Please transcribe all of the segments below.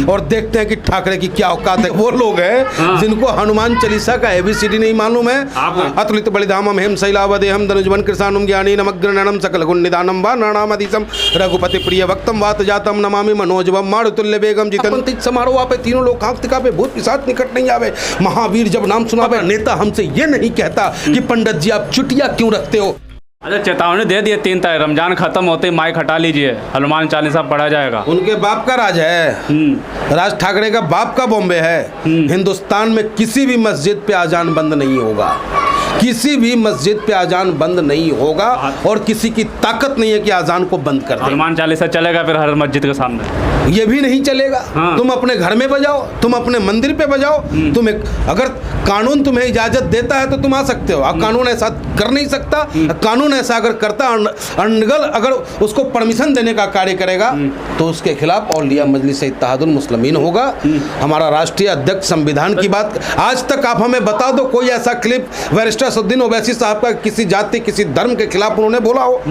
और देखते हैं कि ठाकरे की क्या औकात है। वो लोग हैं जिनको हनुमान चालीसा का ABCD नहीं मालूम है। अतुलित बलिधामम हेम शैलावदेहम धनुजवन कृष्णानुम ज्ञानी नमग्रहणम सकल गुण निदानम वा नरनामधीशम रघुपति प्रिय वक्तम वात जातम नमामि मनोजवम मारुतुल्य बेगम जितन समारोह पे तीनों लोग कांतिका पे भूत पिशाच निकट नहीं आवे। महावीर जब नाम सुनावे। नेता हमसे ये नहीं कहता कि पंडित जी आप चुटिया क्यों रखते हो। अच्छा, चेतावनी दे दिए 3 तारीख, रमजान खत्म होते ही माइक हटा लीजिए, हनुमान चालीसा पढ़ा जाएगा। उनके बाप का राज है, राज ठाकरे का बाप का बॉम्बे है। हिंदुस्तान में किसी भी मस्जिद पे अजान बंद नहीं होगा, किसी भी मस्जिद पे अजान बंद नहीं होगा और किसी की ताकत नहीं है कि अजान को बंद कर दे। हनुमान चालीसा चलेगा फिर हर मस्जिद के सामने? ये भी नहीं चलेगा। तुम अपने घर में बजाओ, तुम अपने मंदिर पे बजाओ। तुम अगर कानून तुम्हें इजाजत देता है तो तुम आ सकते हो। कानून ऐसा कर नहीं सकता। कानून ऐसा अगर करता, अनगल अगर उसको परमिशन देने का कार्य करेगा तो उसके खिलाफ औलिया मजलिस इत्तेहादुल मुस्लिमीन होगा। हमारा राष्ट्रीय अध्यक्ष संविधान की बात, आज तक आप हमें बता दो कोई ऐसा क्लिप बैरिस्टर असदुद्दीन ओवैसी साहब का किसी जाति किसी धर्म के खिलाफ उन्होंने बोला हो?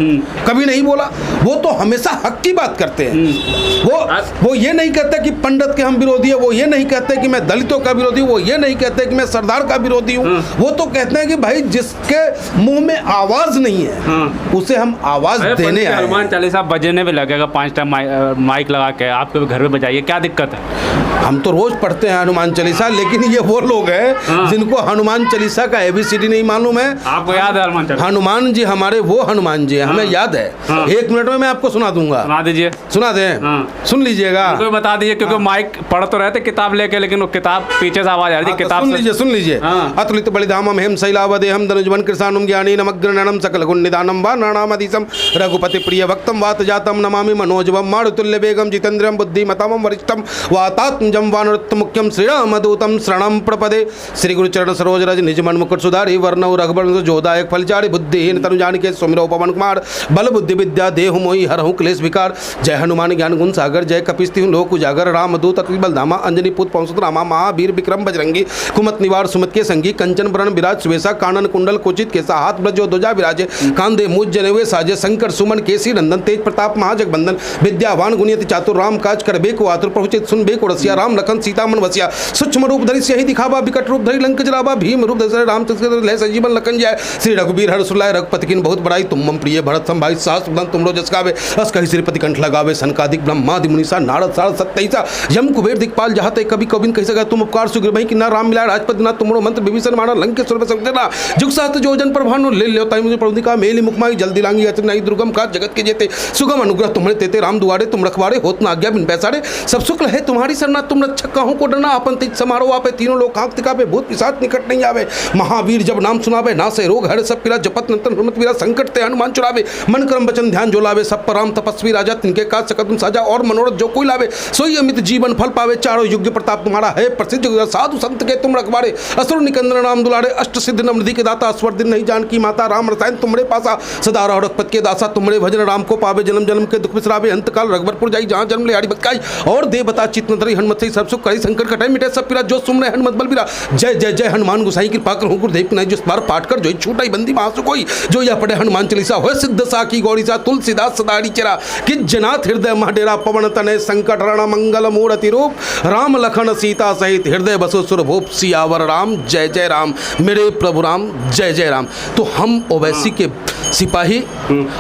कभी नहीं बोला। वो तो हमेशा हक की बात करते हैं। वो ये नहीं कहते कि पंडित के हम विरोधी है, वो ये नहीं कहते कि मैं दलितों का विरोधी हूँ, वो ये नहीं कहते कि मैं सरदार का विरोधी हूँ। वो तो कहते हैं कि भाई जिसके मुंह में आवाज नहीं है उसे हम आवाज देने आए। हनुमान चालीसा बजने भी लगेगा 5 टाइम माइक लगा के, आपके घर में बजाइए, क्या दिक्कत है? हम तो रोज पढ़ते हैं हनुमान चालीसा, लेकिन ये वो लोग हैं जिनको हनुमान चालीसा का ABCD नहीं मालूम है। आपको याद है हनुमान चालीसा? हनुमान जी हमारे वो हनुमान जी हमें याद है। 1 मिनट में मैं आपको सुना दूंगा। सुना दीजिए। सुना दें? सुन लीजिएगा। कोई बता दीजिए, क्योंकि माइक पढ़ तो रहते किताब लेके, लेकिन वो किताब पीछे से आवाज आ रही है। किताब सुन लीजिए। अतुलित बलिधामम हेम शैलावदेहम धनुजवन कृष्णानुम ज्ञानी नमग्रहणम सकल गुण निदानम वा नरनामधीशम रघुपति प्रिय वक्तम वात जातम नमामि मनोजवम मारुतुल्य बेगम जितेन्द्रियम बुद्धिमतामम वरिष्ठम वातात्मजम वानरोत्तमुख्यम श्रीरामदूतम शरणं प्रपदे। श्री गुरुचरण सरोज रज निज मन मुकुट सुधारि वर्णौ रघुबर जोदायक फलचारि बुद्धिहीन तनु जानिके सुमिरौ पवन कुमार बल बुद्धि विद्या देहु मोहि हरहु क्लेश विकार। जय हनुमान ज्ञान गुण सागर जय कपीस लोक उजागर रामदूत अति बलधामा अंजनी पुत्र पवन सुत रामा महावीर विक्रम बजरंगी कुमत निवार सुमत के संगी कंचन वरण विराज सुवेशा कानन कुंडल कुचित केसा हाथ ब्रजो ध्वजा विराजे कांधे मुझ जनेवे साजे शंकर सुमन केसी नंदन तेज प्रताप महाजगबंदन विद्यावान गुणियति चातुर राम काज करबे को आतुर प्रभुचित सुनबे को रसिया राम लखन सीता मन वसिया सूक्ष्म रूप धरि सियहि दिखावा विकट रूप धरि लंक जलावा भीम रूप धरि रामचंद्र लय संजीवन लखन जाय श्री रघुबीर हर सुलाय रघुपति किन बहुत बड़ाई तुम मम प्रिय भरत सम भाई सास बदन तुम रो जस गावे अस कहि श्रीपति कंठ लगावे सनकादिक ब्रह्मादि मुनीसा नारद सारद सत्तैसा यम कुबेर दिक्पाल जहाते कभी कबिन कहि सका तुम उपकार सुग्रीव भई किन्ना राम मिलाय राजपति ना तुमरो मंत्र विभीषण मारा लंकेश्वर संजना जुग सहस्त्र जोजन पर भानु ले ल्यो ताई मुझे प्रभुदिका मेली मुखमाई जल्दी लांगी अचनाई दुर्गम काज जगत के जेते सुगम अनुग्रह तुम्हारे तेते राम दुआरे तुम रखवारे होत ना आज्ञा बिन पैसारे सब शुक्ल है तुम्हारी सरना तुम रक्षक काहू को डरना अपन तेज समारोह आपे तीनों लोग कांतिका पे भूत पिशाच निकट नहीं आवे। महावीर जब नाम सुनावे ना से रोग हर सब पीरा जपत नंतन हनुमत वीरा संकट ते हनुमान चुरावे मन कर्म वचन ध्यान जो लावे सब पर राम तपस्वी राजा तिनके काज सकत साजा और मनोरथ जो कोई लावे सोई अमित जीवन फल पावे चारों युग प्रताप तुम्हारा है प्रसिद्ध साधु संत के तुम रखवारे असुर निकंदन राम दुलारे अष्ट सिद्ध नमृधि के दाता स्वर दिन नहीं जान की माता राम रसायन तुमरे पासा सदा रघुपति के दासा तुमरे भजन राम को पावे जन्म जन्म के दुख बिसरावे अंत काल रघुबरपुर जाई जहाँ जन्म ले आड़ी बतकाई और दे बता चित नतरी हनुमत से सब सुख करी संकट कटाई मिटे सब पीरा जो सुमरे हनुमत बलबीरा जय जय जय हनुमान गोसाई कृपा कर गुरुदेव की जिस बार पाठ कर जो छूटाई बंदी महासु कोई जो यह पढ़े हनुमान चालीसा हो सिद्ध साकी गौरी सा तुलसीदास सदारी चेरा कि जनाथ हृदय महडेरा पवन तने संकट रण मंगल मूर्ति रूप राम लखन सीता सहित हृदय बसो सुरभूप सियावर राम जय जय राम मेरे प्रभु राम जय जय राम। तो हम ओवैसी के सिपाही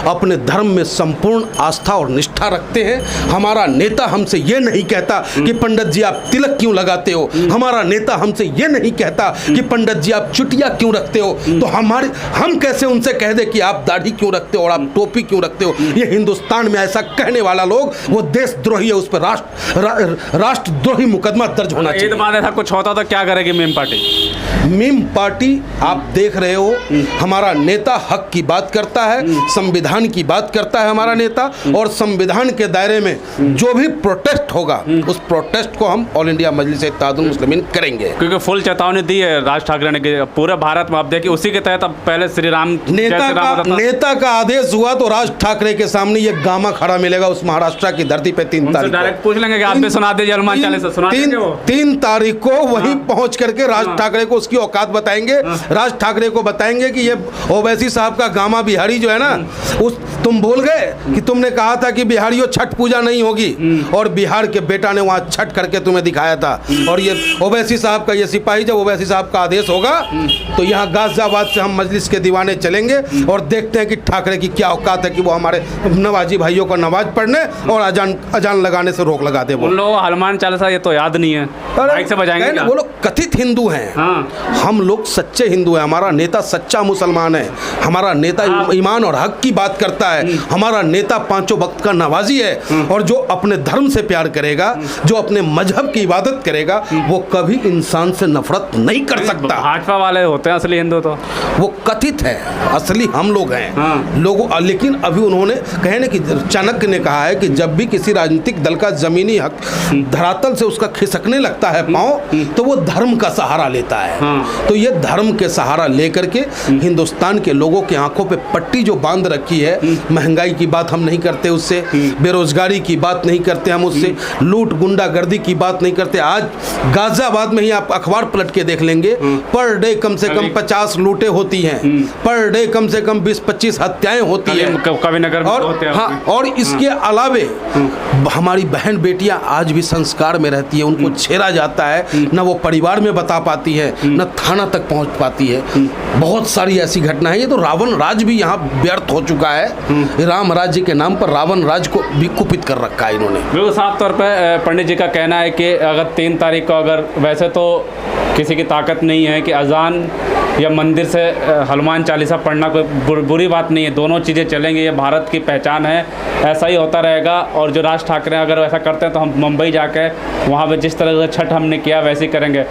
अपने धर्म में संपूर्ण आस्था और निष्ठा रखते हैं। हमारा नेता हमसे ये नहीं कहता कि पंडित जी आप तिलक क्यों लगाते हो। हमारा नेता हमसे ये नहीं कहता कि पंडित जी आप चुटिया क्यों रखते हो। तो हम कैसे उनसे कह दे कि आप दाढ़ी क्यों रखते हो और आप टोपी क्यों रखते हो। ये हिंदुस्तान में ऐसा कहने वाला लोग वो देशद्रोही है, उस पर राष्ट्रद्रोही मुकदमा दर्ज होना चाहिए। ऐसा कुछ होता तो क्या करेगी मीम पार्टी? मीम पार्टी आप देख रहे हो, हमारा नेता हक की बात करता है, संविधान की बात करता है हमारा नेता, और संविधान के दायरे में जो भी प्रोटेस्ट होगा उस प्रोटेस्ट को हम ऑल इंडिया मजलिस इत्तेहादुल मुस्लिमीन करेंगे। क्योंकि फुल चेतावनी दी है राज ठाकरे ने कि पूरे भारत में आप देखिए उसी के तहत अब पहले श्री राम नेता का आदेश हुआ तो राज ठाकरे के सामने ये गामा खड़ा मिलेगा उस महाराष्ट्र की धरती पे 3 तारीख डायरेक्ट पूछ लेंगे कि आप भी सुना दीजिए हनुमान चालीसा सुना 3 तारीख को वहीं पहुंच करके राज ठाकरे को उसकी औकात बताएंगे, राज ठाकरे को बताएंगे कि ये ओवैसी साहब का गामा बिहारी जो है ना, उस तुम भूल गए कि तुमने कहा था कि बिहारियों छठ पूजा नहीं होगी, और बिहार के बेटा ने वहाँ छठ करके तुम्हें दिखाया था। और ये ओवैसी साहब का ये सिपाही, जब ओवैसी साहब का आदेश होगा तो यहाँ गाजियाबाद से हम मजलिस के दीवाने चलेंगे और देखते हैं कि ठाकरे की क्या औकात है कि वो हमारे नवाजी भाइयों को नमाज पढ़ने और अजान लगाने से रोक लगा दे। उन लोगों को हनुमान चालीसा ये तो याद नहीं है, माइक से बजाएंगे क्या? वो लोग कथित हिंदू हैं, हाँ। हम लोग सच्चे हिंदू हैं। हमारा नेता सच्चा मुसलमान है, हमारा नेता ईमान और हक की बात करता है, हमारा नेता पांचों वक्त का नवाजी है, और जो अपने धर्म से प्यार करेगा, जो अपने मजहब की इबादत करेगा, वो कभी इंसान से नफरत नहीं कर सकता। भाजपा वाले होते हैं असली हिंदू, तो वो कथित है, असली हम लोग हैं। हाँ। लोगों लेकिन अभी उन्होंने कहे ना कि चाणक्य ने कहा है कि जब भी किसी राजनीतिक दल का जमीनी हक धरातल से उसका खिसकने लगता है पांव, तो वो धर्म का सहारा लेता है। हाँ। तो ये धर्म के सहारा लेकर के हिंदुस्तान के लोगों की आंखों पे पट्टी जो बांध रखी है, महंगाई की बात हम नहीं करते उससे, बेरोजगारी की बात नहीं करते हम उससे, लूट गुंडागर्दी की बात नहीं करते। आज गाजियाबाद में ही आप अखबार पलट के देख लेंगे, पर डे कम से कम 50 लूटें होती हैं, पर डे कम से कम 20-25 हत्याएं होती हैं, कभी नगर में होते हैं। हाँ, और इसके अलावे हमारी बहन बेटियां आज भी संस्कार में रहती है, उनको छेड़ा जाता है, न वो परिवार में बता पाती है, न थाना तक पहुंच पाती है। बहुत सारी ऐसी घटना है। ये तो रावण राज भी यहाँ व्यर्थ हो चुका है। राम राज्य के नाम पर रावण राज को भी कुपित कर रखा है इन्होंने। बिल्कुल साफ तौर पर पंडित जी का कहना है कि अगर 3 तारीख को, अगर वैसे तो किसी की ताकत नहीं है कि अजान या मंदिर से हनुमान चालीसा पढ़ना कोई बुरी बात नहीं है, दोनों चीज़ें चलेंगी, ये भारत की पहचान है, ऐसा ही होता रहेगा। और जो राज ठाकरे अगर ऐसा करते हैं तो हम मुंबई जाके वहाँ पे जिस तरह से छठ हमने किया वैसे ही करेंगे।